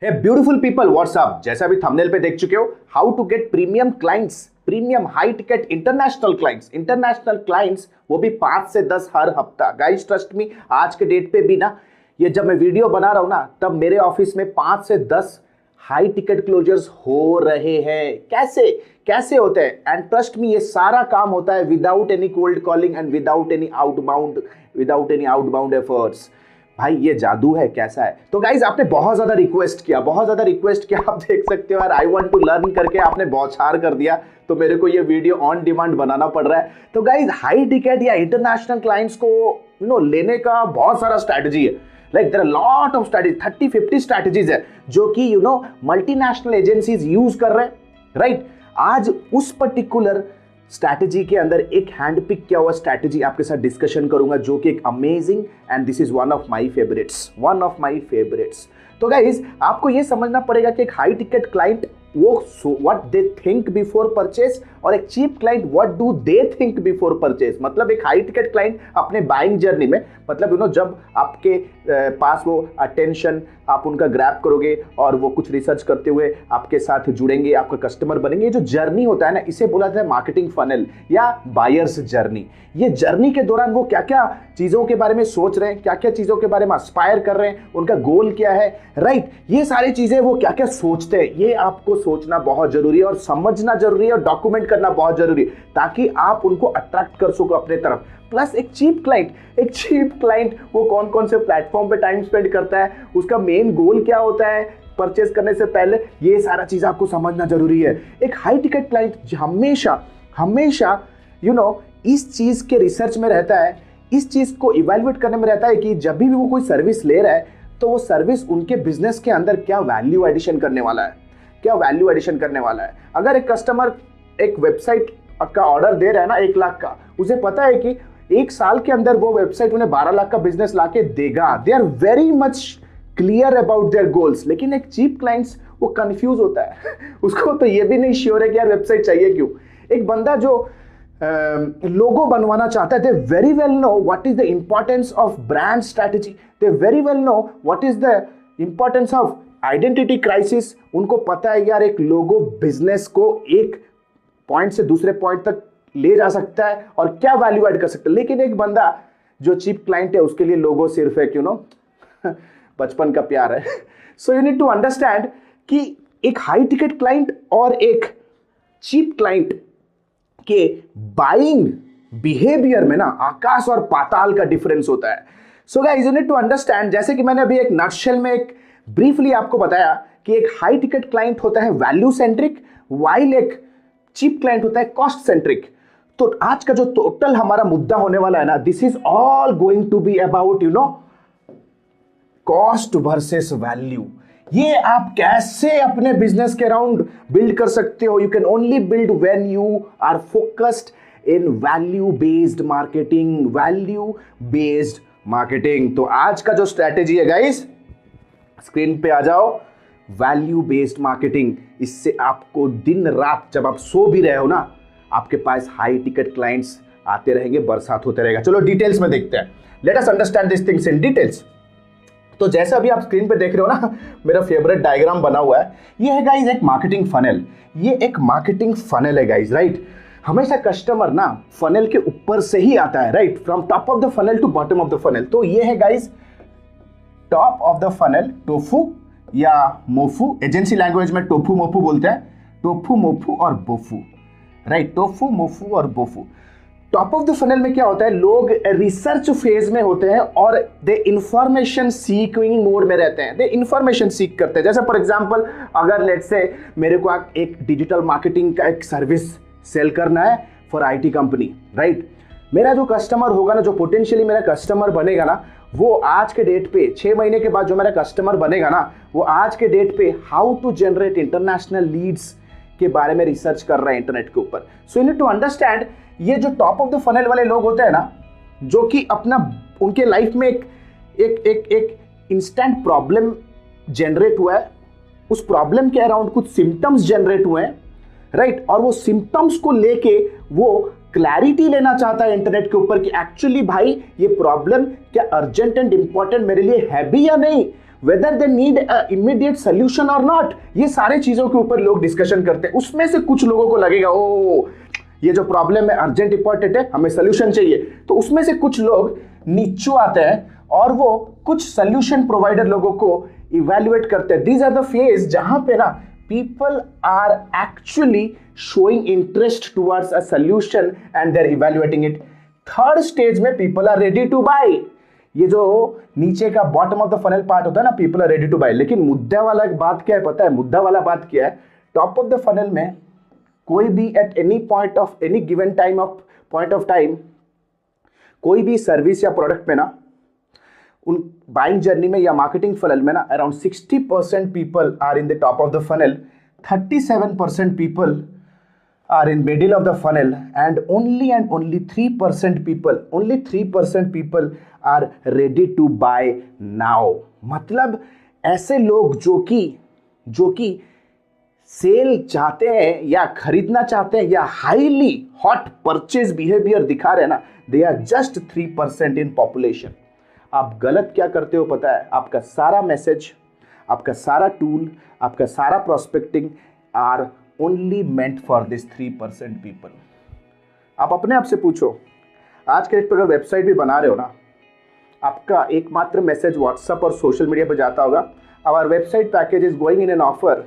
हे beautiful people, WhatsApp. जैसा भी thumbnail पे देख चुके हो, how to get premium clients, premium high ticket international clients, वो भी 5 से 10 हर हफ्ता। गाइस ट्रस्ट मी, आज के डेट पे भी ना, ये जब मैं वीडियो बना रहा हूं ना, तब मेरे ऑफिस में 5 से 10 हाई टिकट क्लोजर्स हो रहे हैं। कैसे कैसे होते हैं? एंड ट्रस्ट मी, ये सारा काम होता है without any cold calling and without any outbound efforts. भाई ये जादू है, कैसा है? तो गाइज आपने बहुत ज्यादा रिक्वेस्ट किया, आप देख सकते हो यार, आई वांट टू लर्न करके आपने बौछार कर दिया, तो मेरे को ये वीडियो ऑन डिमांड बनाना पड़ रहा है। तो गाइज हाई टिकट या इंटरनेशनल क्लाइंट्स को लेने का बहुत सारा स्ट्रैटेजी है। Like there are lot of strategy, 30-50 strategies है जो कि मल्टीनेशनल एजेंसीज यूज कर रहे हैं, राइट? आज उस पर्टिकुलर स्ट्रैटेजी के अंदर एक हैंड पिक किया हुआ स्ट्रैटेजी आपके साथ डिस्कशन करूंगा, जो कि एक amazing and this is one of my favourites. तो गाइस आपको ये समझना पड़ेगा कि एक high ticket client what they think before purchase और एक cheap client what do they think before purchase. मतलब एक हाई टिकट क्लाइंट अपने बाइंग जर्नी में, मतलब जब आपके पास वो अटेंशन आप उनका ग्रैब करोगे और वो कुछ रिसर्च करते हुए आपके साथ जुड़ेंगे, आपका कस्टमर बनेंगे, ये जो जर्नी होता है ना, इसे बोला जाता है मार्केटिंग फनल या बायर्स जर्नी। ये जर्नी के दौरान वो क्या क्या चीजों के बारे में सोच रहे हैं, क्या क्या चीजों के बारे में एस्पायर कर रहे हैं, उनका गोल क्या है, राइट? ये सारी चीजें वो क्या क्या सोचते हैं, ये आपको सोचना बहुत जरूरी है और समझना जरूरी है और डॉक्यूमेंट करना बहुत जरूरी है, ताकि आप उनको अट्रैक्ट कर सको अपने तरफ। प्लस एक चीप क्लाइंट वो कौन कौन से प्लेटफॉर्म पे टाइम स्पेंड करता है, उसका मेन गोल क्या होता है परचेस करने से पहले, ये सारा चीज आपको समझना जरूरी है। एक हाई टिकट क्लाइंट हमेशा इस चीज के रिसर्च में रहता है, इस चीज को इवैल्यूएट करने में रहता है कि जब भी वो कोई सर्विस ले रहा है तो वो सर्विस उनके बिजनेस के अंदर क्या वैल्यू एडिशन करने वाला है। अगर एक कस्टमर एक वेबसाइट का ऑर्डर दे रहा है ना 1 लाख का, उसे पता है कि 1 साल के अंदर वो वेबसाइट उन्हें 12 लाख का बिजनेस लाके देगा। They are very much clear about their goals. लेकिन एक चीप क्लाइंट्स वो कंफ्यूज होता है उसको तो ये भी नहीं श्योर है कि यार वेबसाइट चाहिए क्यों। एक बंदा जो लोगो बनवाना चाहता है, they very well know what is the importance of brand strategy, they very well know what is the importance of identity crisis. उनको पता है यार एक लोगो बिजनेस को एक पॉइंट से दूसरे पॉइंट तक ले जा सकता है और क्या वैल्यू ऐड कर सकता है। लेकिन एक बंदा जो चीप क्लाइंट है, उसके लिए लोगो सिर्फ एक बचपन का प्यार है। So you need to understand कि एक हाई टिकट क्लाइंट और एक चीप क्लाइंट के बाइंग बिहेवियर में ना आकाश और पाताल का डिफरेंस होता है। So guys you need to understand, जैसे कि मैंने अभी एक नटशेल में एक ब्रीफली आपको बताया कि एक हाई टिकट क्लाइंट होता है वैल्यू सेंट्रिक, वाइल एक चीप क्लाइंट होता है कॉस्ट सेंट्रिक। तो आज का जो टोटल हमारा मुद्दा होने वाला है ना, this is all going to be about cost versus value. ये आप कैसे अपने बिजनेस के अराउंड बिल्ड कर सकते हो? You can only build when you are focused in value based marketing. तो आज का जो स्ट्रैटेजी है गाइस, स्क्रीन पे आ जाओ, वैल्यू बेस्ड मार्केटिंग। इससे आपको दिन रात जब आप सो भी रहे हो ना, आपके पास हाई टिकट क्लाइंट्स आते रहेंगे, बरसात होते रहेगा। चलो डिटेल्स में देखते हैं, let us understand this things in details. तो जैसा अभी आप स्क्रीन पे देख रहे हो ना, मेरा फेवरेट डायग्राम बना हुआ है, ये है गाइज एक मार्केटिंग फनल है गाइज, राइट? हमेशा कस्टमर ना फनल के ऊपर से ही आता है, right? From top of the funnel to bottom of the funnel. तो ये है guys top of the funnel, tofu या मोफू, एजेंसी लैंग्वेज में टोफू मोफू बोलते हैं, टोफू मोफू और बोफू, राइट? टोफू मोफू और बोफू। टॉप ऑफ द फनल में क्या होता है, लोग रिसर्च फेज में होते हैं और दे इंफॉर्मेशन सीकिंग मोड में रहते हैं, दे इंफॉर्मेशन सीक करते हैं। जैसे फॉर एग्जांपल, अगर लेट्स से मेरे को एक डिजिटल मार्केटिंग का एक सर्विस सेल करना है फॉर आईटी कंपनी, राइट? मेरा जो कस्टमर होगा ना, जो पोटेंशियली मेरा कस्टमर बनेगा ना, वो आज के डेट पे 6 महीने के बाद जो मेरा कस्टमर बनेगा ना, वो आज के डेट पे how to generate international leads के बारे में रिसर्च कर रहा है इंटरनेट के ऊपर। So you need to understand, ये जो टॉप ऑफ द फनल वाले लोग होते हैं ना, जो कि अपना उनके लाइफ में एक इंस्टेंट प्रॉब्लम जनरेट हुआ है, उस प्रॉब्लम के अराउंड कुछ सिम्टम्स जनरेट हुए हैं, राइट? और वो सिम्टम्स को लेके वो क्लैरिटी लेना चाहता है इंटरनेट के ऊपर कि एक्चुअली भाई ये प्रॉब्लम क्या अर्जेंट एंड इंपॉर्टेंट मेरे लिए है भी या नहीं। Whether they need immediate solution और नॉट। ये सारे चीजों के ऊपर लोग डिस्कशन करते हैं। उसमें से कुछ लोगों को लगेगा ओ ये जो प्रॉब्लम है अर्जेंट इंपॉर्टेंट है, हमें सोल्यूशन चाहिए। तो उसमें से कुछ लोग नीचे आते हैं और वो कुछ सोल्यूशन प्रोवाइडर लोगों को इवैल्यूएट करते हैं। दीज आर द फेज जहां पे ना people are actually showing interest towards a solution and they're evaluating it. Third stage में people are ready to buy। ये जो नीचे का bottom of the funnel part होता है ना, people are ready to buy। लेकिन मुद्दा वाला बात क्या है पता है? मुद्दा वाला बात क्या है? टॉप ऑफ द फनल में कोई भी at any point of any given point of time कोई भी सर्विस या प्रोडक्ट में ना, उन बाइंग जर्नी में या मार्केटिंग फनल में ना around 60% people are in the top of the funnel, 37% people are in middle of the funnel and only 3% people are ready to buy now। मतलब ऐसे लोग जो कि सेल चाहते हैं या खरीदना चाहते हैं या हाईली हॉट परचेज बिहेवियर दिखा रहे हैं ना, they are just 3% in population. आप गलत क्या करते हो पता है? आपका सारा मैसेज, आपका सारा टूल, आपका सारा prospecting are only meant for this 3% people. आप अपने आप से पूछो, आज के डेट पर अगर वेबसाइट भी बना रहे हो ना, आपका एकमात्र मैसेज व्हाट्सएप और सोशल मीडिया पर जाता होगा, our website package is going in an offer,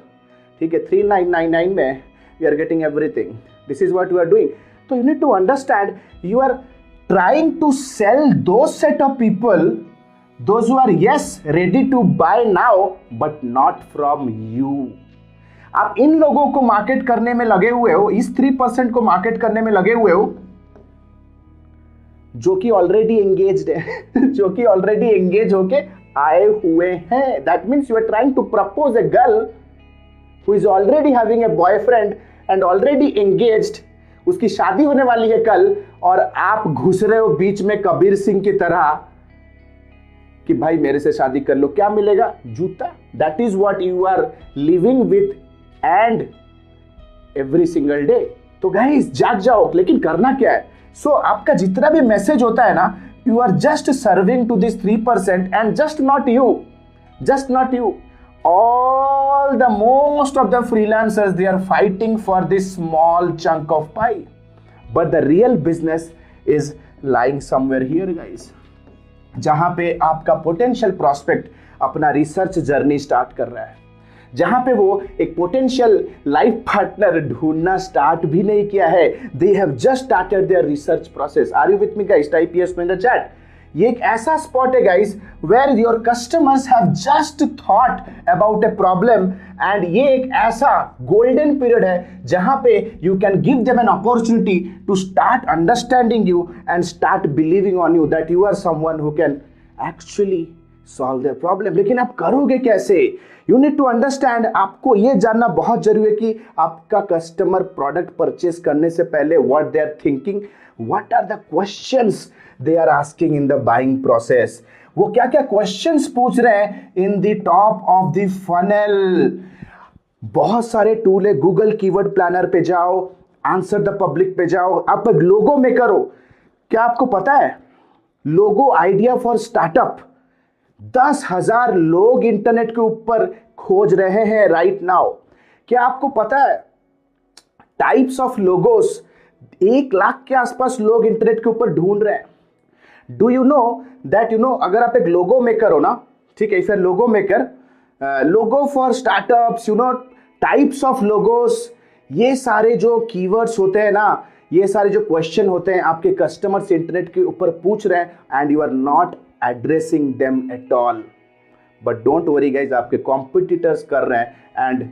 ठीक है, 3999 में we are getting everything, this is what you are doing. तो you need to understand you are trying to sell दो set of people, those who are yes ready to buy now but not from you. आप इन लोगों को market करने में लगे हुए हो, इस 3% को मार्केट करने में लगे हुए हो जो कि ऑलरेडी एंगेज्ड है जो कि ऑलरेडी एंगेज होके आए हुए हैं। That means you are trying to propose a girl who is already having a boyfriend and already engaged, उसकी शादी होने वाली है कल, और आप घुस रहे हो बीच में कबीर सिंह की तरह कि भाई मेरे से शादी कर लो, क्या मिलेगा? जूता। That is what you are living with and every single day. तो गाइस जाग जाओ, लेकिन करना क्या है? सो आपका जितना भी मैसेज होता है ना, you are just serving to this 3% and just not you, all the most of the freelancers they are fighting for this small chunk of pie, but the real business is lying somewhere here guys, जहां पे आपका potential prospect अपना research journey start कर रहा है, जहां पे वो एक पोटेंशियल लाइफ पार्टनर ढूंढना स्टार्ट भी नहीं किया है। They have just started their research process. Are you with me guys? Type yes in the chat. ये एक ऐसा स्पॉट है guys where your customers have just thought about a problem, and ये एक ऐसा गोल्डन पीरियड है जहां पे you can give them an opportunity to start understanding you and start believing on you that you are someone who can actually solve their problem. लेकिन आप करोगे कैसे? You need to understand. आपको ये जानना बहुत जरूरी है कि आपका कस्टमर प्रोडक्ट परचेस करने से पहले what they are thinking, what are the questions they are asking in the buying process. वो क्या क्या क्वेश्चंस पूछ रहे हैं in the top of the funnel. बहुत सारे टूल है, गूगल कीवर्ड प्लानर पे जाओ, आंसर द पब्लिक पे जाओ, आप लोगो में करो। क्या आपको पता है लोगो आइडिया फॉर स्टार्टअप 10,000 लोग इंटरनेट के ऊपर खोज रहे हैं राइट नाउ। क्या आपको पता है टाइप्स ऑफ लोगोस 1 लाख के आसपास लोग इंटरनेट के ऊपर ढूंढ रहे हैं। डू यू नो दैट अगर आप एक लोगो मेकर हो ना, ठीक है, if you logo maker, logo for startups, types of logos, ये सारे जो कीवर्ड्स होते हैं ना, ये सारे जो क्वेश्चन होते हैं आपके कस्टमर्स इंटरनेट के ऊपर पूछ रहे हैं and you are not addressing them at all. But don't worry guys, आपके कॉम्पिटिटर्स कर रहे हैं and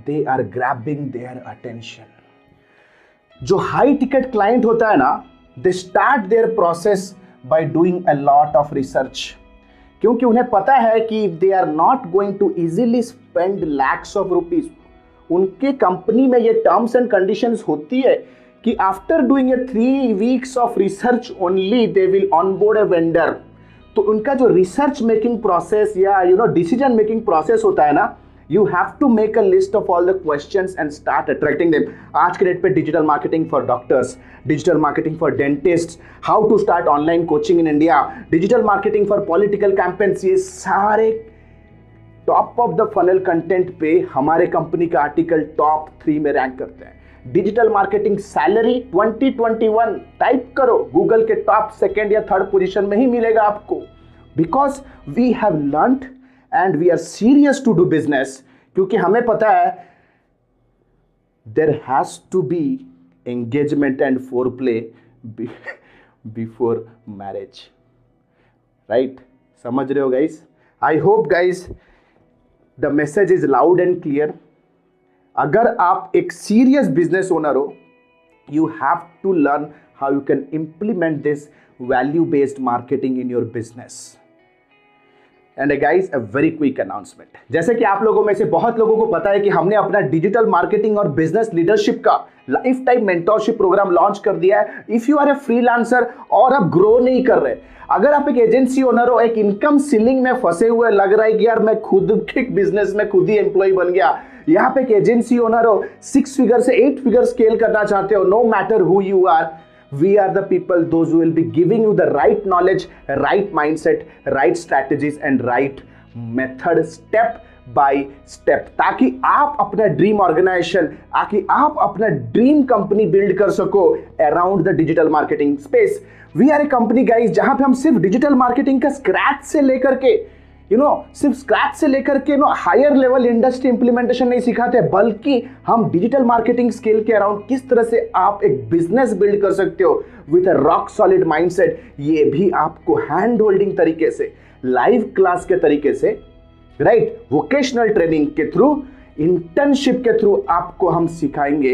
they are grabbing their attention. जो हाई टिकट क्लाइंट होता है ना, they start their process by doing a lot of research, क्योंकि उन्हें पता है कि they are not going to easily spend lakhs of rupees. उनके कंपनी में ये टर्म्स एंड कंडीशंस होती है कि after doing a 3 weeks of research only they will onboard a vendor. तो उनका जो रिसर्च मेकिंग प्रोसेस या डिसीजन मेकिंग प्रोसेस होता है ना, you have to make a list of all the questions and start attracting them. आज के date पे digital marketing for doctors, digital marketing for dentist, how to start online coaching in India, digital marketing for political campaigns, ये सारे top of the funnel content पे हमारे company का article top 3 में rank करते हैं। डिजिटल मार्केटिंग सैलरी 2021 टाइप करो, Google के टॉप 2nd या 3rd पोजीशन में ही मिलेगा आपको, because we have learned and we are serious to do business. क्योंकि हमें पता है there has to be engagement and foreplay before marriage, right? समझ रहे हो guys? I hope guys the message is loud and clear. अगर आप एक सीरियस बिजनेस ओनर हो, you have to learn how you can implement this value based marketing in your business. And guys a very quick announcement, जैसे कि आप लोगों में से बहुत लोगों को पता है कि हमने अपना डिजिटल मार्केटिंग और बिजनेस लीडरशिप का life time mentorship program launch कर दिया है। If you are a freelancer और आप ग्रो नहीं कर रहे, अगर आप एक एजेंसी ओनर हो, एक इनकम सीलिंग में फंसे हुए, लग रहा है कि यार मैं खुद के बिजनेस में खुद ही एम्प्लॉय बन गया, यहाँ पे एक एजेंसी ओनर हो, 6 फिगर से 8 फिगर स्केल करना चाहते हो, no matter who you are, we are the people those who will be giving you the right knowledge, right mindset, right strategies and right method step by step, ताकि आप अपना dream organisation, ताकि आप अपना dream company build कर सको around the digital marketing space. We are a company guys जहां पे हम सिर्फ डिजिटल मार्केटिंग का स्क्रैच से लेकर के सिर्फ स्क्रैच से लेकर के हायर लेवल इंडस्ट्री इंप्लीमेंटेशन नहीं सिखाते, बल्कि हम डिजिटल मार्केटिंग स्किल के अराउंड किस तरह से आप एक बिजनेस बिल्ड कर सकते हो with a rock solid mindset, ये भी आपको हैंड होल्डिंग तरीके से, लाइव क्लास के तरीके से, राइट, वोकेशनल ट्रेनिंग के थ्रू, इंटर्नशिप के थ्रू आपको हम सिखाएंगे,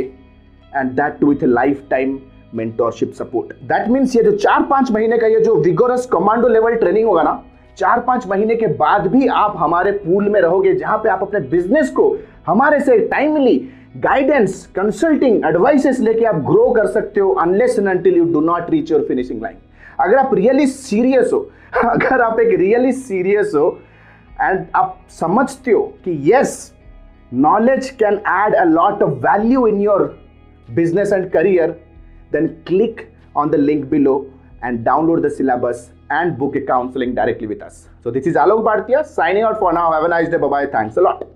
and that with life time mentorship support. That means ये जो 4-5 महीने का ये जो विगोरस कमांडो लेवल ट्रेनिंग होगा ना, 4-5 महीने के बाद भी आप हमारे पूल में रहोगे, जहां पे आप अपने बिजनेस को हमारे से टाइमली गाइडेंस, कंसल्टिंग, एडवाइसेस लेके आप ग्रो कर सकते हो, unless and until you do not reach your finishing line. अगर आप रियली सीरियस हो, अगर आप एक रियली सीरियस हो एंड आप समझते हो कि yes, knowledge can add a lot of value in your business and career, then click on the link below and download the syllabus and book a counseling directly with us. So this is Alok Bhartiya signing out for now. Have a nice day. Bye bye. Thanks a lot.